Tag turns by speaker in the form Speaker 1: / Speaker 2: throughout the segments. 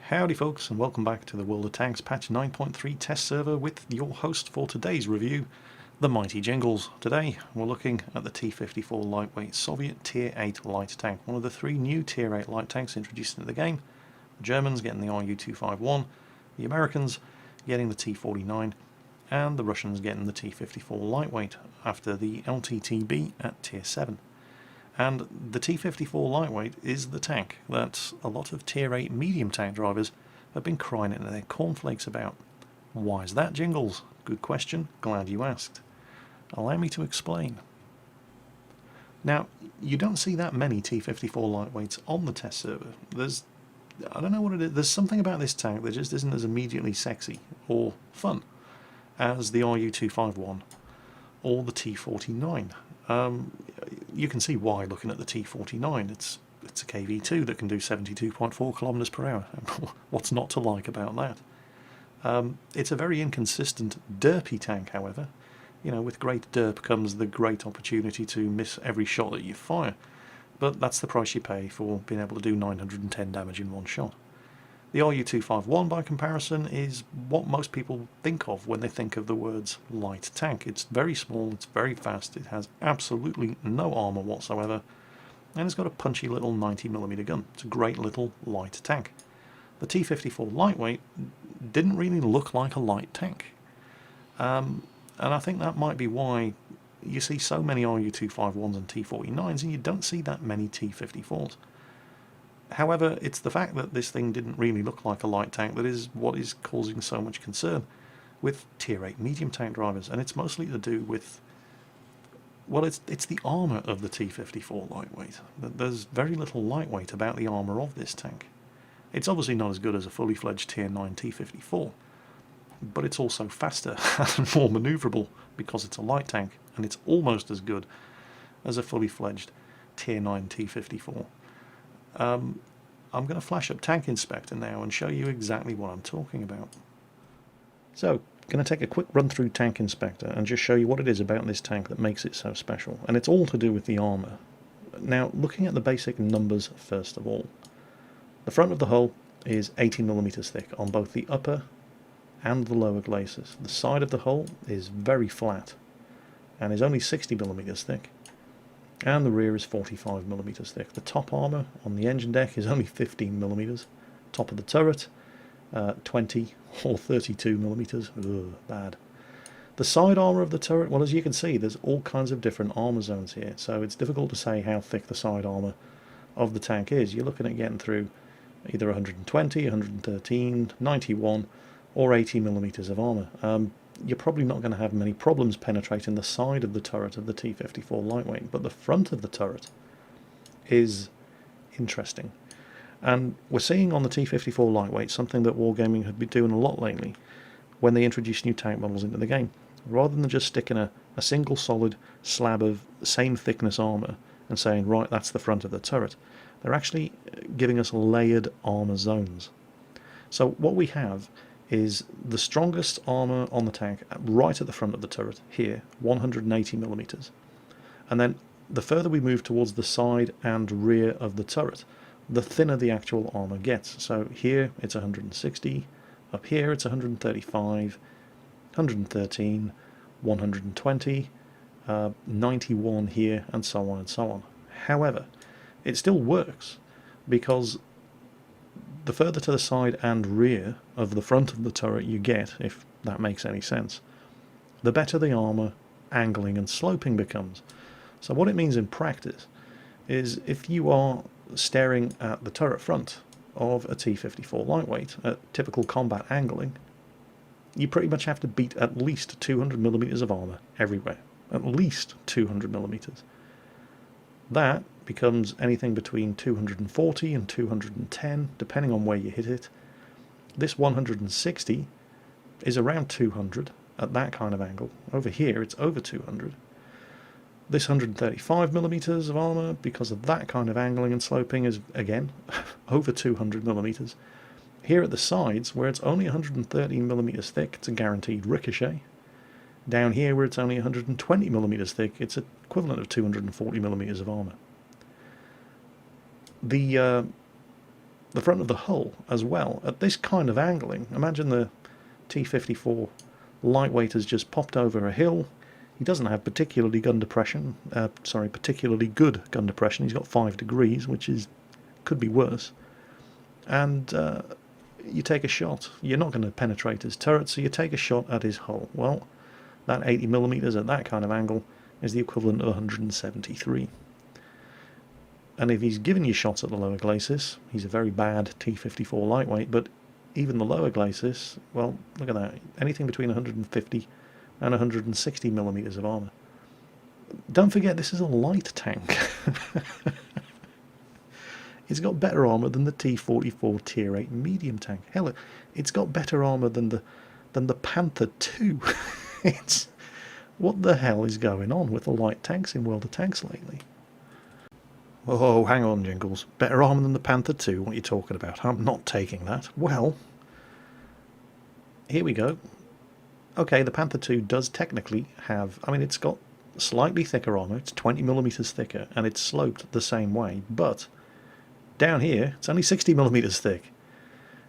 Speaker 1: Howdy folks, and welcome back to the World of Tanks patch 9.3 test server with your host for today's review, the mighty Jingles. Today we're looking at the T-54 lightweight Soviet Tier 8 light tank, one of the three new Tier 8 light tanks introduced into the game. The Germans getting the RU-251, the Americans getting the T-49, and the Russians getting the T-54 lightweight after the LTTB at Tier 7. And the T-54 lightweight is the tank that a lot of Tier 8 medium tank drivers have been crying into their cornflakes about. Why is that, Jingles? Good question, glad you asked. Allow me to explain. Now, you don't see that many T-54 lightweights on the test server. I don't know what it is, there's something about this tank that just isn't as immediately sexy or fun as the RU-251 or the T-49. You can see why looking at the T-49. It's a KV-2 that can do 72.4 kilometers per hour. What's not to like about that? It's a very inconsistent, derpy tank, however. You know, with great derp comes the great opportunity to miss every shot that you fire. But that's the price you pay for being able to do 910 damage in one shot. The RU-251, by comparison, is what most people think of when they think of the words light tank. It's very small, it's very fast, it has absolutely no armour whatsoever, and it's got a punchy little 90mm gun. It's a great little light tank. The T-54 lightweight didn't really look like a light tank. And I think that might be why you see so many RU-251s and T-49s, and you don't see that many T-54s. However, it's the fact that this thing didn't really look like a light tank that is what is causing so much concern with Tier 8 medium tank drivers, and it's mostly to do with, well, it's the armour of the T-54 lightweight. There's very little lightweight about the armour of this tank. It's obviously not as good as a fully fledged Tier 9 T-54, but it's also faster and more manoeuvrable because it's a light tank, and it's almost as good as a fully fledged Tier 9 T-54. I'm going to flash up Tank Inspector now and show you exactly what I'm talking about. So, going to take a quick run through Tank Inspector and just show you what it is about this tank that makes it so special, and it's all to do with the armour. Now, looking at the basic numbers first of all, the front of the hull is 80mm thick on both the upper and the lower glacis. The side of the hull is very flat and is only 60mm thick. And the rear is 45mm thick. The top armour on the engine deck is only 15mm. Top of the turret, 20 or 32mm. Ugh, bad. The side armour of the turret, well, as you can see, there's all kinds of different armour zones here, so it's difficult to say how thick the side armour of the tank is. You're looking at getting through either 120, 113, 91 or 80mm of armour. You're probably not going to have many problems penetrating the side of the turret of the T-54 lightweight, but the front of the turret is interesting. And we're seeing on the T-54 lightweight something that Wargaming had been doing a lot lately when they introduced new tank models into the game. Rather than just sticking a single solid slab of the same thickness armour and saying, right, that's the front of the turret, they're actually giving us layered armour zones. So what we have is the strongest armour on the tank right at the front of the turret, here, 180mm. And then the further we move towards the side and rear of the turret, the thinner the actual armour gets. So here it's 160, up here it's 135, 113, 120, 91 here, and so on and so on. However, it still works because the further to the side and rear of the front of the turret you get, if that makes any sense, the better the armour angling and sloping becomes. So what it means in practice is if you are staring at the turret front of a T-54 lightweight at typical combat angling, you pretty much have to beat at least 200mm of armour everywhere. At least 200mm. That becomes anything between 240 and 210, depending on where you hit it. This 160 is around 200 at that kind of angle. Over here it's over 200. This 135mm of armour, because of that kind of angling and sloping, is again over 200mm. Here at the sides, where it's only 130mm thick, it's a guaranteed ricochet. Down here, where it's only 120mm thick, it's equivalent of 240mm of armour. The the front of the hull as well, at this kind of angling. Imagine the T-54 lightweight has just popped over a hill. He doesn't have particularly good gun depression. He's got 5 degrees, which could be worse. And you take a shot. You're not going to penetrate his turret, so you take a shot at his hull. Well, that 80mm at that kind of angle is the equivalent of 173. And if he's giving you shots at the lower glacis, he's a very bad T-54 lightweight, but even the lower glacis, well, look at that. Anything between 150 and 160mm of armour. Don't forget, this is a light tank. It's got better armour than the T-44 Tier 8 medium tank. Hell, it's got better armour than the Panther II. What the hell is going on with the light tanks in World of Tanks lately? Oh, hang on, Jingles. Better armour than the Panther II? What are you talking about? I'm not taking that. Well, here we go. Okay, the Panther II does technically have... I mean, it's got slightly thicker armour. It's 20mm thicker, and it's sloped the same way. But down here, it's only 60mm thick.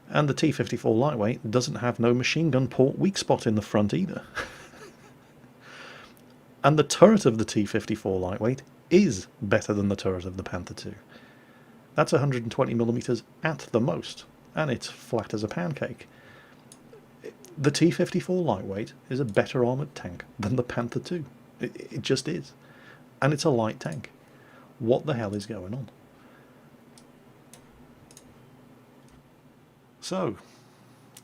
Speaker 1: And the T-54 lightweight doesn't have no machine gun port weak spot in the front either. And the turret of the T-54 lightweight is better than the turret of the Panther II. That's 120mm at the most, and it's flat as a pancake. The T-54 lightweight is a better armoured tank than the Panther II. It just is. And it's a light tank. What the hell is going on? So,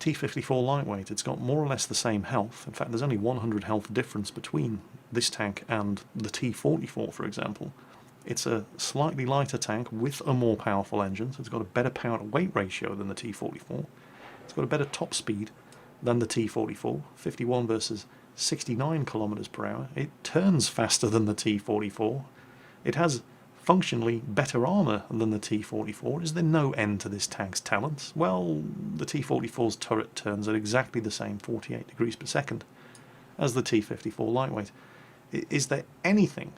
Speaker 1: T-54 lightweight, it's got more or less the same health. In fact, there's only 100 health difference between this tank and the T-44, for example. It's a slightly lighter tank with a more powerful engine, so it's got a better power-to-weight ratio than the T-44. It's got a better top speed than the T-44, 51 versus 69 kilometers per hour. It turns faster than the T-44. It has functionally better armour than the T-44. Is there no end to this tank's talents? Well, the T-44's turret turns at exactly the same 48 degrees per second as the T-54 lightweight. Is there anything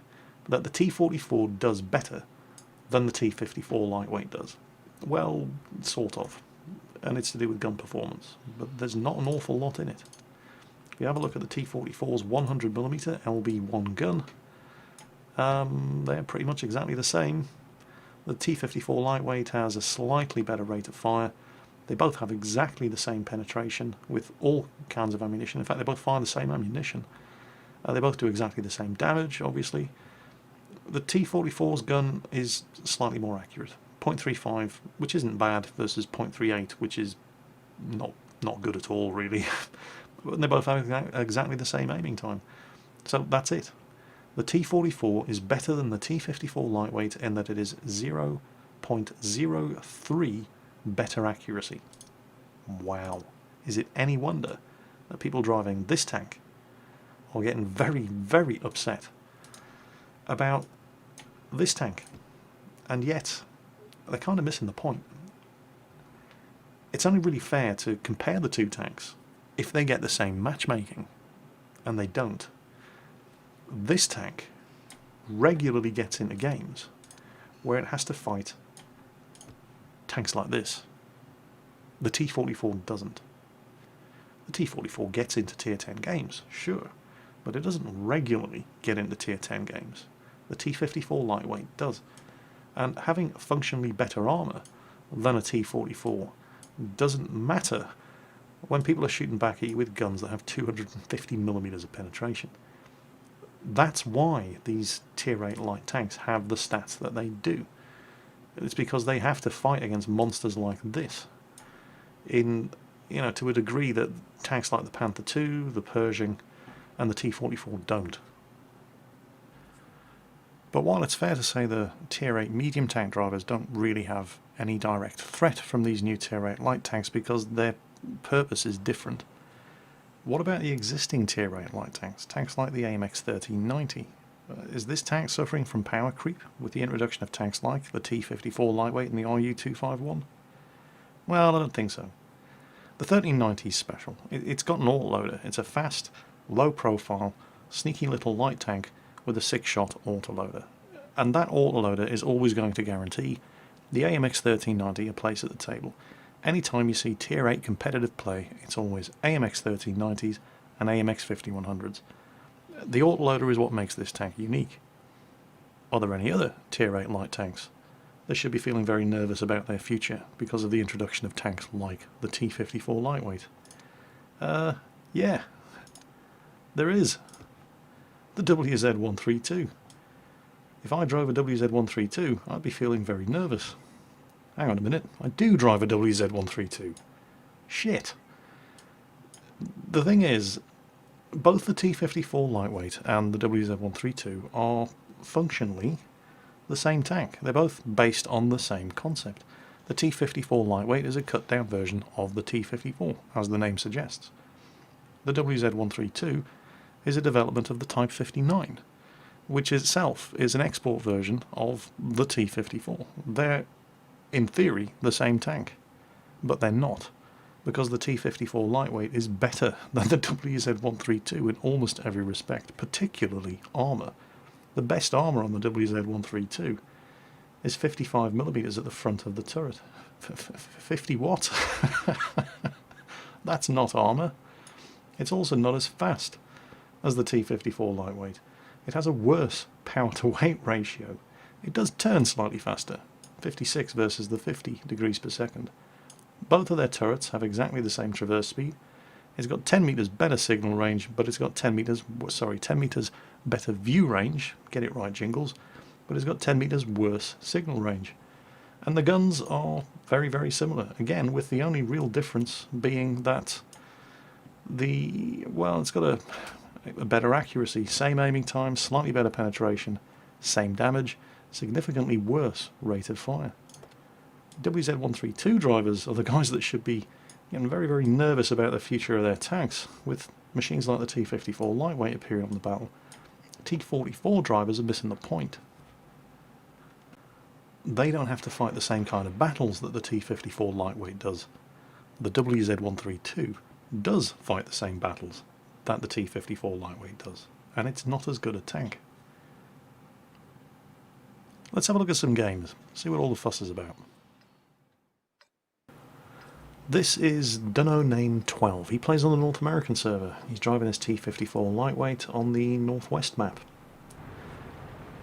Speaker 1: that the T-44 does better than the T-54 lightweight does? Well, sort of. And it's to do with gun performance. But there's not an awful lot in it. If you have a look at the T-44's 100mm LB1 gun, they're pretty much exactly the same. The T-54 lightweight has a slightly better rate of fire. They both have exactly the same penetration with all kinds of ammunition. In fact, they both fire the same ammunition. They both do exactly the same damage, obviously. The T-44's gun is slightly more accurate. 0.35, which isn't bad, versus 0.38, which is not good at all, really. But they both have exactly the same aiming time. So that's it. The T-44 is better than the T-54 lightweight in that it is 0.03 better accuracy. Wow. Is it any wonder that people driving this tank are getting very, very upset about this tank? And yet, they're kind of missing the point. It's only really fair to compare the two tanks if they get the same matchmaking, and they don't. This tank regularly gets into games where it has to fight tanks like this. The T-44 doesn't. The T-44 gets into Tier 10 games, sure, but it doesn't regularly get into Tier 10 games. The T-54 lightweight does. And having functionally better armour than a T-44 doesn't matter when people are shooting back at you with guns that have 250mm of penetration. That's why these Tier 8 light tanks have the stats that they do. It's because they have to fight against monsters like this to a degree that tanks like the Panther II, the Pershing, and the T-44 don't. But while it's fair to say the Tier 8 medium tank drivers don't really have any direct threat from these new Tier 8 light tanks because their purpose is different, what about the existing Tier 8 light tanks? Tanks like the AMX 1390. Is this tank suffering from power creep with the introduction of tanks like the T-54 lightweight and the RU-251? Well, I don't think so. The 1390 is special. It's got an autoloader. It's a fast, low-profile, sneaky little light tank with a 6-shot autoloader. And that autoloader is always going to guarantee The AMX 1390 a place at the table. Anytime you see Tier 8 competitive play, it's always AMX 1390s and AMX 5100s. The autoloader is what makes this tank unique. Are there any other Tier 8 light tanks? They should be feeling very nervous about their future because of the introduction of tanks like the T-54 lightweight. Yeah, there is. The WZ-132. If I drove a WZ-132, I'd be feeling very nervous. Hang on a minute, I do drive a WZ-132. Shit. The thing is, both the T-54 lightweight and the WZ-132 are functionally the same tank. They're both based on the same concept. The T-54 lightweight is a cut-down version of the T-54, as the name suggests. The WZ-132 is a development of the Type 59, which itself is an export version of the T-54. They're, in theory, the same tank, but they're not, because the T-54 lightweight is better than the WZ-132 in almost every respect, particularly armour. The best armour on the WZ-132 is 55mm at the front of the turret. 50 what? That's not armour. It's also not as fast as the T-54 lightweight. It has a worse power-to-weight ratio. It does turn slightly faster, 56 versus the 50 degrees per second. Both of their turrets have exactly the same traverse speed. It's got 10 meters better signal range, but it's got 10 meters better view range. Get it right, Jingles. But it's got 10 meters worse signal range. And the guns are very, very similar. Again, with the only real difference being that it's got a better accuracy, same aiming time, slightly better penetration, same damage, significantly worse rate of fire. WZ-132 drivers are the guys that should be getting very, very nervous about the future of their tanks, with machines like the T-54 lightweight appearing on the battle. T-44 drivers are missing the point. They don't have to fight the same kind of battles that the T-54 lightweight does. The WZ-132 does fight the same battles that the T-54 lightweight does, and it's not as good a tank. Let's have a look at some games, see what all the fuss is about. This is DunnoName12. He plays on the North American server. He's driving his T-54 lightweight on the Northwest map.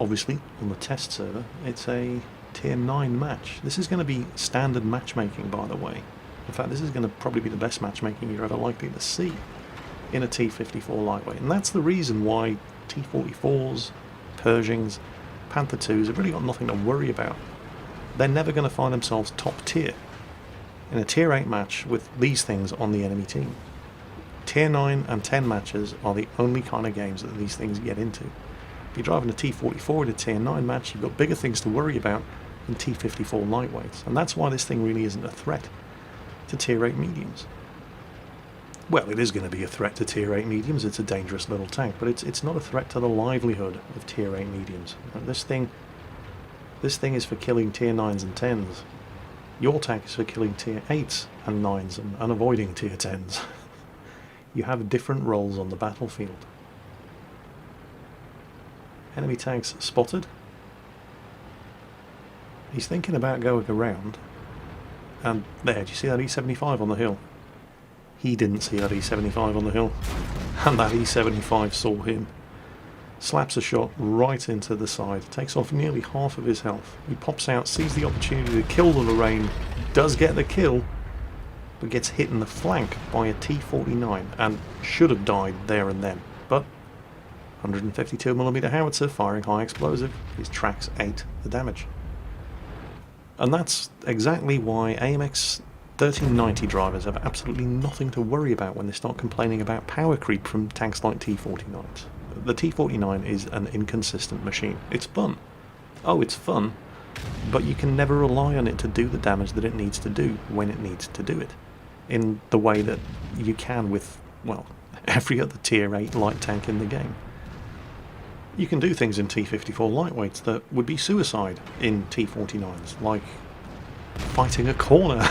Speaker 1: Obviously, on the test server, it's a Tier 9 match. This is going to be standard matchmaking, by the way. In fact, this is going to probably be the best matchmaking you're ever likely to see in a T-54 lightweight. And that's the reason why T-44s, Pershings, Panther IIs have really got nothing to worry about. They're never going to find themselves top tier in a Tier 8 match with these things on the enemy team. Tier 9 and 10 matches are the only kind of games that these things get into. If you're driving a T-44 in a Tier 9 match, you've got bigger things to worry about than T-54 lightweights, and that's why this thing really isn't a threat to Tier 8 mediums. Well, it is going to be a threat to Tier 8 mediums. It's a dangerous little tank, but it's not a threat to the livelihood of Tier 8 mediums. This thing is for killing Tier 9s and 10s. Your tank is for killing Tier 8s and 9s and avoiding Tier 10s. You have different roles on the battlefield. Enemy tanks spotted. He's thinking about going around. And there, do you see that E75 on the hill? He didn't see that E75 on the hill. And that E75 saw him. Slaps a shot right into the side, takes off nearly half of his health. He pops out, sees the opportunity to kill the Lorraine, does get the kill, but gets hit in the flank by a T-49 and should have died there and then. But 152mm howitzer firing high explosive, his tracks ate the damage. And that's exactly why AMX 1390 drivers have absolutely nothing to worry about when they start complaining about power creep from tanks like T-49s. The T-49 is an inconsistent machine. It's fun. Oh, it's fun, but you can never rely on it to do the damage that it needs to do when it needs to do it, in the way that you can with, well, every other Tier 8 light tank in the game. You can do things in T-54 lightweights that would be suicide in T-49s, like fighting a corner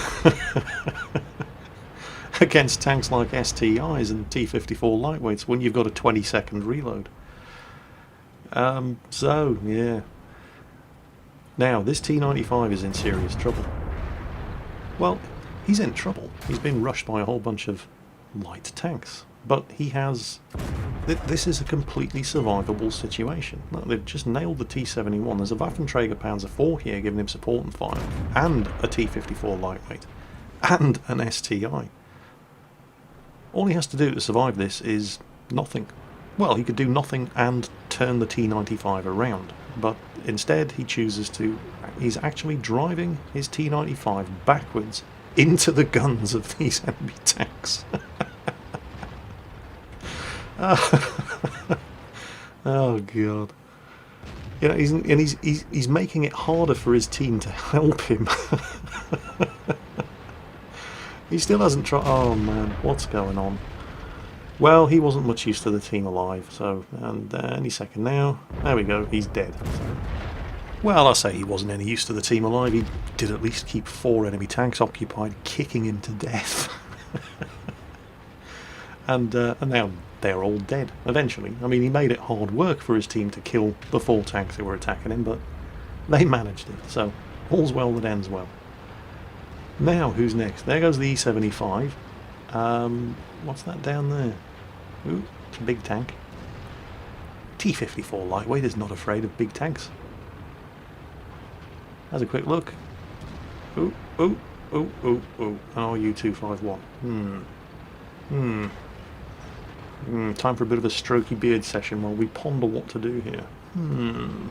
Speaker 1: against tanks like STIs and T-54 lightweights when you've got a 20-second reload. So, yeah. Now, this T-95 is in serious trouble. Well, he's in trouble. He's been rushed by a whole bunch of light tanks. But he has... This is a completely survivable situation. Look, they've just nailed the T-71. There's a Waffenträger Panzer IV here giving him support and fire. And a T-54 lightweight. And an STI. All he has to do to survive this is nothing. Well, he could do nothing and turn the T-95 around. But instead he chooses to... He's actually driving his T-95 backwards into the guns of these enemy tanks. Oh god! You know, he's making it harder for his team to help him. He still hasn't tried. Oh man, what's going on? Well, he wasn't much use to the team alive. So, and any second now, there we go. He's dead. So, well, I say he wasn't any use to the team alive. He did at least keep 4 enemy tanks occupied, kicking him to death. And now they're all dead, eventually. I mean, he made it hard work for his team to kill the 4 tanks that were attacking him, but they managed it, so all's well that ends well. Now, who's next? There goes the E-75. What's that down there? Ooh, it's a big tank. T-54 lightweight is not afraid of big tanks. Has a quick look. Ooh, ooh, ooh, ooh, ooh. RU-251. Time for a bit of a strokey beard session while we ponder what to do here. Come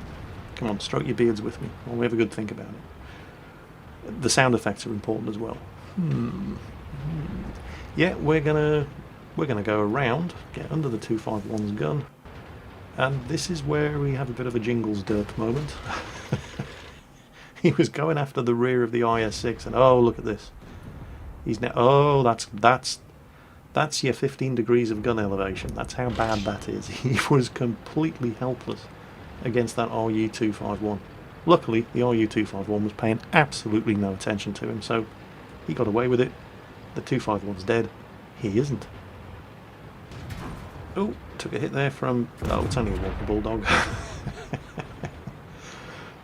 Speaker 1: on, stroke your beards with me while we have a good think about it. The sound effects are important as well. Yeah, we're gonna go around, get under the 251's gun, and this is where we have a bit of a Jingles derp moment. He was going after the rear of the IS-6, and oh, look at this. He's now. Oh, that's your 15 degrees of gun elevation. That's how bad that is. He was completely helpless against that RU-251. Luckily, the RU-251 was paying absolutely no attention to him, so he got away with it. The 251's dead. He isn't. Oh, took a hit there from... Oh, it's only a Walker Bulldog.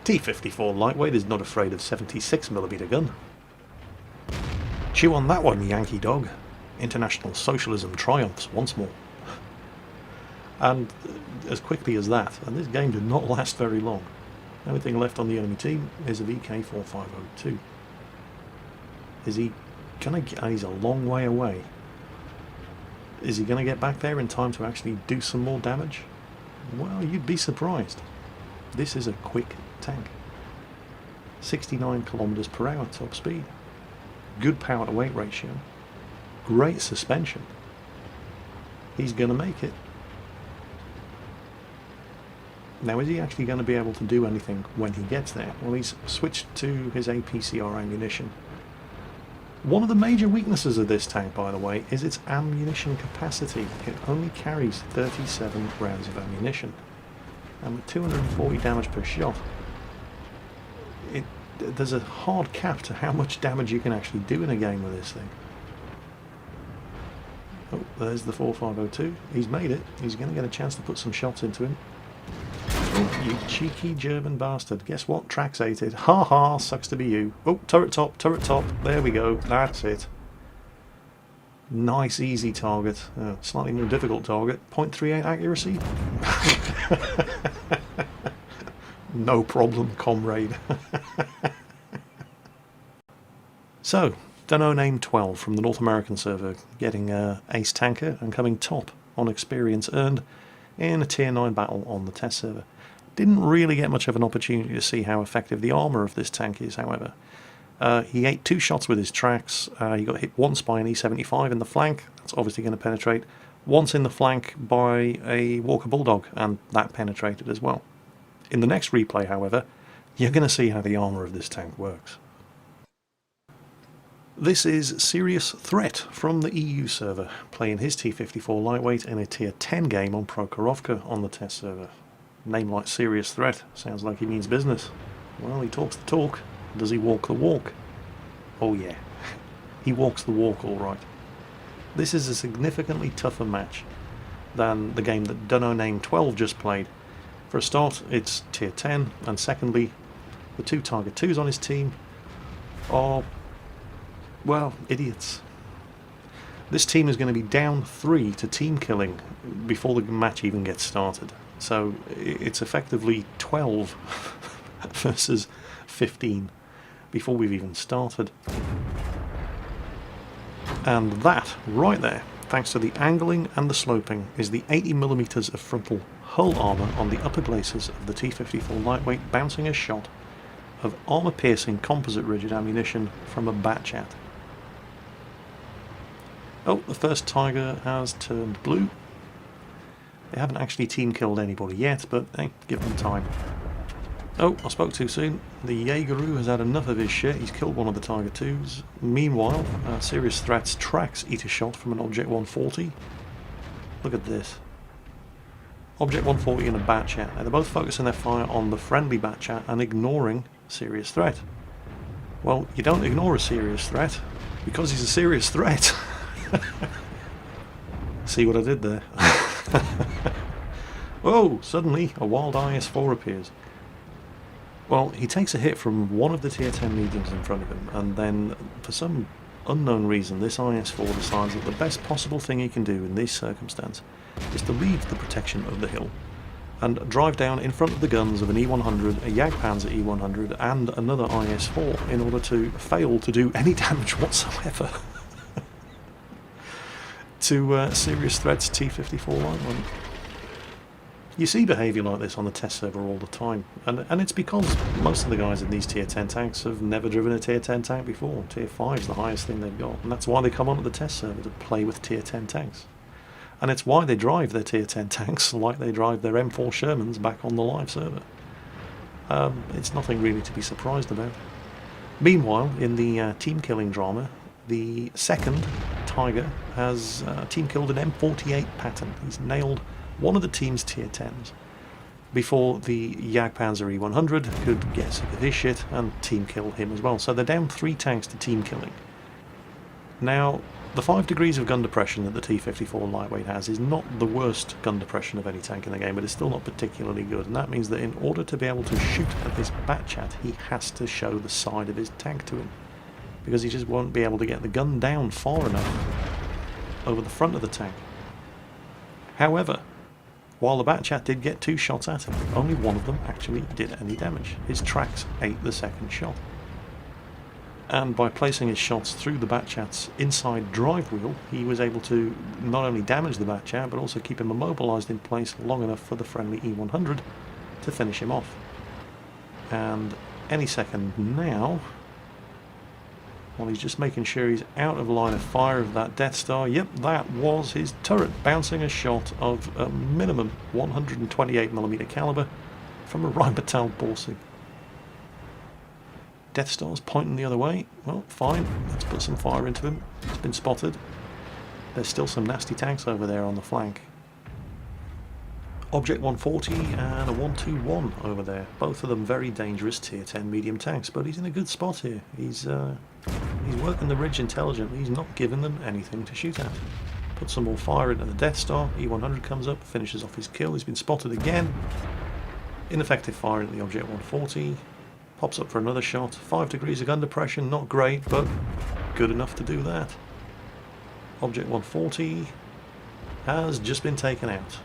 Speaker 1: T-54 lightweight is not afraid of 76mm gun. Chew on that one, Yankee dog. International socialism triumphs once more. And as quickly as that, and this game did not last very long. The only thing left on the enemy team is a VK-4502. Is he gonna get... he's a long way away. Is he gonna get back there in time to actually do some more damage? Well, you'd be surprised. This is a quick tank. 69 kilometers per hour top speed. Good power to weight ratio. Great suspension. He's going to make it. Now, is he actually going to be able to do anything when he gets there? Well, he's switched to his APCR ammunition. One of the major weaknesses of this tank, by the way, is its ammunition capacity. It only carries 37 rounds of ammunition. And with 240 damage per shot, there's a hard cap to how much damage you can actually do in a game with this thing. Oh, there's the 4502. He's made it. He's going to get a chance to put some shots into him. Oh, you cheeky German bastard. Guess what? Traxated. Ha ha, sucks to be you. Oh, turret top, turret top. There we go. That's it. Nice, easy target. Slightly more difficult target. 0.38 accuracy. No problem, comrade. So, Dunno Name 12 from the North American server, getting ace tanker and coming top on experience earned in a tier 9 battle on the test server. Didn't really get much of an opportunity to see how effective the armour of this tank is, however. He ate 2 shots with his tracks. He got hit once by an E75 in the flank. That's obviously going to penetrate. Once in the flank by a Walker Bulldog, and that penetrated as well. In the next replay, however, you're going to see how the armour of this tank works. This is Serious Threat from the EU server, playing his T-54 lightweight in a tier 10 game on Prokhorovka on the test server. Name like Serious Threat, sounds like he means business. Well, he talks the talk. Does he walk the walk? Oh yeah, he walks the walk all right. This is a significantly tougher match than the game that Dunno Name 12 just played. For a start, it's tier 10, and secondly, The 2 Tiger 2s on his team are, well, idiots. This team is going to be down 3 to team killing before the match even gets started. So it's effectively 12 versus 15 before we've even started. And that, right there, thanks to the angling and the sloping, is the 80mm of frontal hull armour on the upper glacis of the T-54 lightweight, bouncing a shot of armour-piercing composite rigid ammunition from a Batchat. Oh, the first Tiger has turned blue. They haven't actually team-killed anybody yet, but hey, give them time. Oh, I spoke too soon. The Jaegeru has had enough of his shit. He's killed one of the Tiger 2s. Meanwhile, Serious Threats tracks Eater Shot from an Object 140. Look at this. Object 140 and a Batchat. Now, they're both focusing their fire on the friendly Batchat and ignoring Serious Threat. Well, you don't ignore a serious threat, because he's a serious threat. See what I did there? Oh, suddenly a wild IS-4 appears. Well, he takes a hit from one of the tier 10 mediums in front of him, and then, for some unknown reason, this IS-4 decides that the best possible thing he can do in this circumstance is to leave the protection of the hill and drive down in front of the guns of an E100, a Jagdpanzer E100, and another IS-4 in order to fail to do any damage whatsoever to Serious Threat's T-54 lightweight. You see behaviour like this on the test server all the time, and it's because most of the guys in these tier 10 tanks have never driven a tier 10 tank before. Tier 5 is the highest thing they've got, and that's why they come onto the test server, to play with tier 10 tanks. And it's why they drive their tier 10 tanks like they drive their M4 Shermans back on the live server. It's nothing really to be surprised about. Meanwhile, in the team killing drama, the second Tiger has team killed an M48 pattern. He's nailed one of the team's tier 10s before the Jagdpanzer E100 could get sick of his shit and team kill him as well. So they're down 3 tanks to team killing. Now, the 5 degrees of gun depression that the T-54 lightweight has is not the worst gun depression of any tank in the game, but it's still not particularly good, and that means that in order to be able to shoot at this Batchat, he has to show the side of his tank to him, because he just won't be able to get the gun down far enough over the front of the tank. However, while the Batchat did get 2 shots at him, only one of them actually did any damage. His tracks ate the second shot. And by placing his shots through the Batchat's inside drive wheel, he was able to not only damage the Batchat, but also keep him immobilised in place long enough for the friendly E100 to finish him off. And any second now, while he's just making sure he's out of line of fire of that Death Star, yep, that was his turret bouncing a shot of a minimum 128mm caliber from a Rheinmetall Borsig. Death Star's pointing the other way. Well, fine, let's put some fire into him. He's been spotted. There's still some nasty tanks over there on the flank. Object 140 and a 121 over there. Both of them very dangerous tier 10 medium tanks, but he's in a good spot here. He's working the ridge intelligently. He's not giving them anything to shoot at. Put some more fire into the Death Star. E100 comes up, finishes off his kill. He's been spotted again. Ineffective fire into the Object 140. Pops up for another shot. 5 degrees of gun depression, not great, but good enough to do that. Object 140 has just been taken out.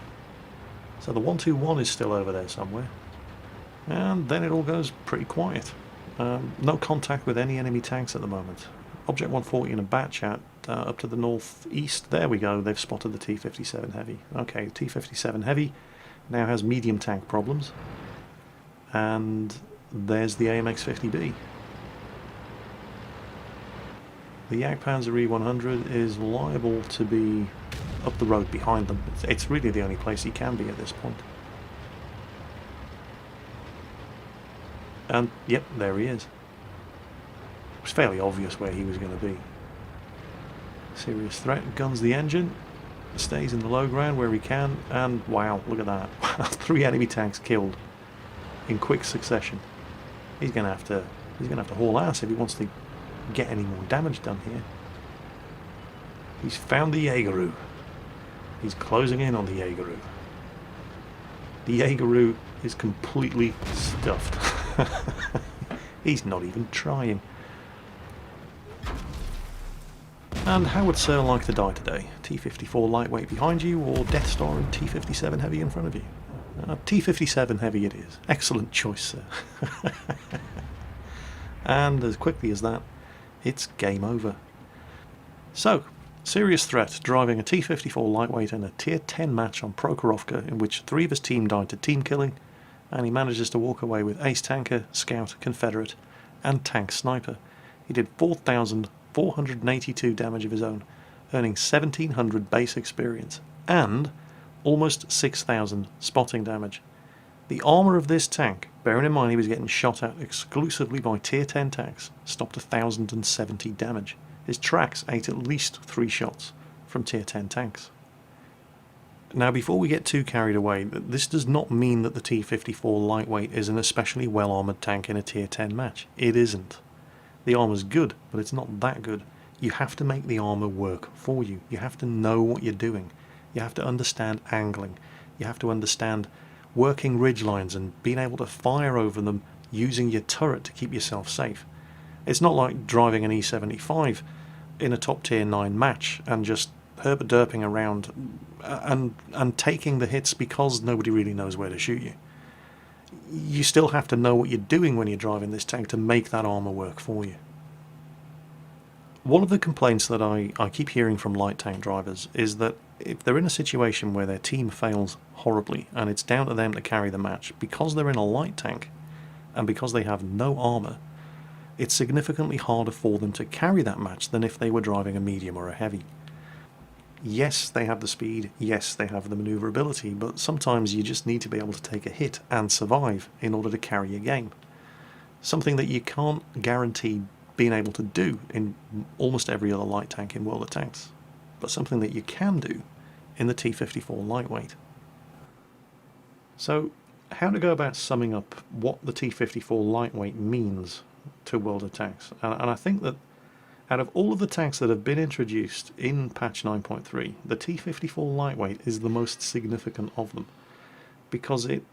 Speaker 1: So the 121 is still over there somewhere. And then it all goes pretty quiet. No contact with any enemy tanks at the moment. Object 140 and a Batchat up to the northeast. There we go, they've spotted the T-57 Heavy. Okay, T-57 Heavy now has medium tank problems. And there's the AMX-50B. The Jagdpanzer E100 is liable to be up the road behind them. It's really the only place he can be at this point. And, yep, there he is. It was fairly obvious where he was going to be. Serious Threat guns the engine, stays in the low ground where he can, and wow, look at that. 3 enemy tanks killed in quick succession. He's going to have to haul ass if he wants to get any more damage done here. He's found the Jaegeru. He's closing in on the Jaegeru. The Jaegeru is completely stuffed. He's not even trying. And how would Sir like to die today? T-54 lightweight behind you, or Death Star and T-57 heavy in front of you? T-57 heavy it is. Excellent choice, sir. And as quickly as that, it's game over. So, serious threat driving a T-54 lightweight in a tier 10 match on Prokhorovka, in which 3 of his team died to team killing, and he manages to walk away with ace tanker, scout, confederate, and tank sniper. He did 4,482 damage of his own, earning 1,700 base experience, and almost 6,000 spotting damage. The armour of this tank, bearing in mind he was getting shot at exclusively by tier 10 tanks, stopped 1,070 damage. His tracks ate at least 3 shots from tier 10 tanks. Now, before we get too carried away, this does not mean that the T-54 lightweight is an especially well armoured tank in a tier 10 match. It isn't. The armour's good, but it's not that good. You have to make the armour work for you. You have to know what you're doing. You have to understand angling. You have to understand working ridge lines and being able to fire over them using your turret to keep yourself safe. It's not like driving an E75 in a top tier 9 match and just herp-derping around and taking the hits because nobody really knows where to shoot you. You still have to know what you're doing when you're driving this tank to make that armour work for you. One of the complaints that I keep hearing from light tank drivers is that if they're in a situation where their team fails horribly and it's down to them to carry the match, because they're in a light tank and because they have no armour, it's significantly harder for them to carry that match than if they were driving a medium or a heavy. Yes, they have the speed, yes, they have the manoeuvrability, but sometimes you just need to be able to take a hit and survive in order to carry a game. Something that you can't guarantee being able to do in almost every other light tank in World of Tanks, but something that you can do in the T-54 lightweight. So, how to go about summing up what the T-54 lightweight means to World of Tanks? And I think that out of all of the tanks that have been introduced in patch 9.3, the T-54 lightweight is the most significant of them, because it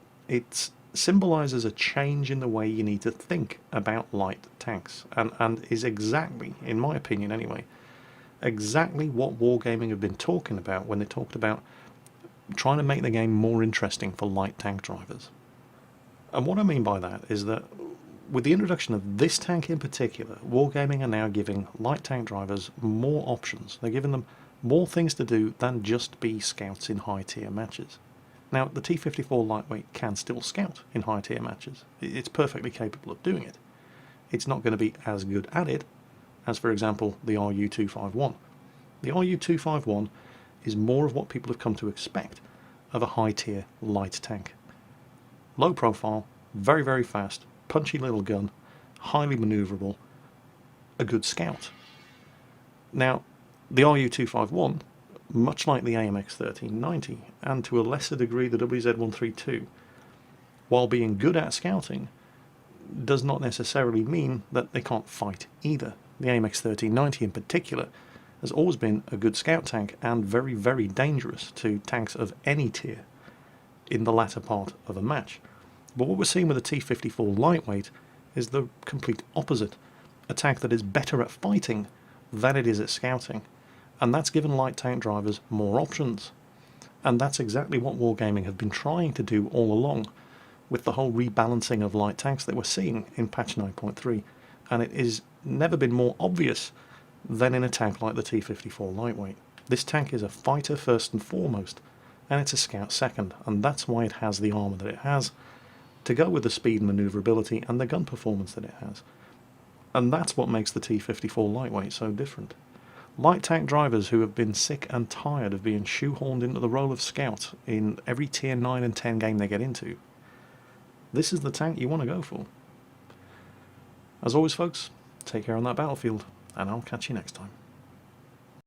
Speaker 1: symbolises a change in the way you need to think about light tanks, and is exactly, in my opinion anyway, exactly what Wargaming have been talking about when they talked about trying to make the game more interesting for light tank drivers. And what I mean by that is that with the introduction of this tank in particular, Wargaming are now giving light tank drivers more options. They're giving them more things to do than just be scouts in high tier matches. Now, the T-54 lightweight can still scout in high tier matches. It's perfectly capable of doing it. It's not going to be as good at it as, for example, the RU-251. The RU-251 is more of what people have come to expect of a high tier light tank. Low profile, very, very fast, punchy little gun, highly manoeuvrable, a good scout. Now, the RU-251, much like the AMX 1390, and to a lesser degree the WZ-132, while being good at scouting, does not necessarily mean that they can't fight either. The AMX 1390 in particular has always been a good scout tank and very, very dangerous to tanks of any tier in the latter part of a match. But what we're seeing with the T-54 lightweight is the complete opposite. A tank that is better at fighting than it is at scouting. And that's given light tank drivers more options. And that's exactly what Wargaming have been trying to do all along with the whole rebalancing of light tanks that we're seeing in patch 9.3. And it has never been more obvious than in a tank like the T-54 lightweight. This tank is a fighter first and foremost, and it's a scout second, and that's why it has the armour that it has, to go with the speed and manoeuvrability and the gun performance that it has. And that's what makes the T-54 lightweight so different. Light tank drivers who have been sick and tired of being shoehorned into the role of scout in every tier 9 and 10 game they get into, this is the tank you want to go for. As always folks, take care on that battlefield, and I'll catch you next time.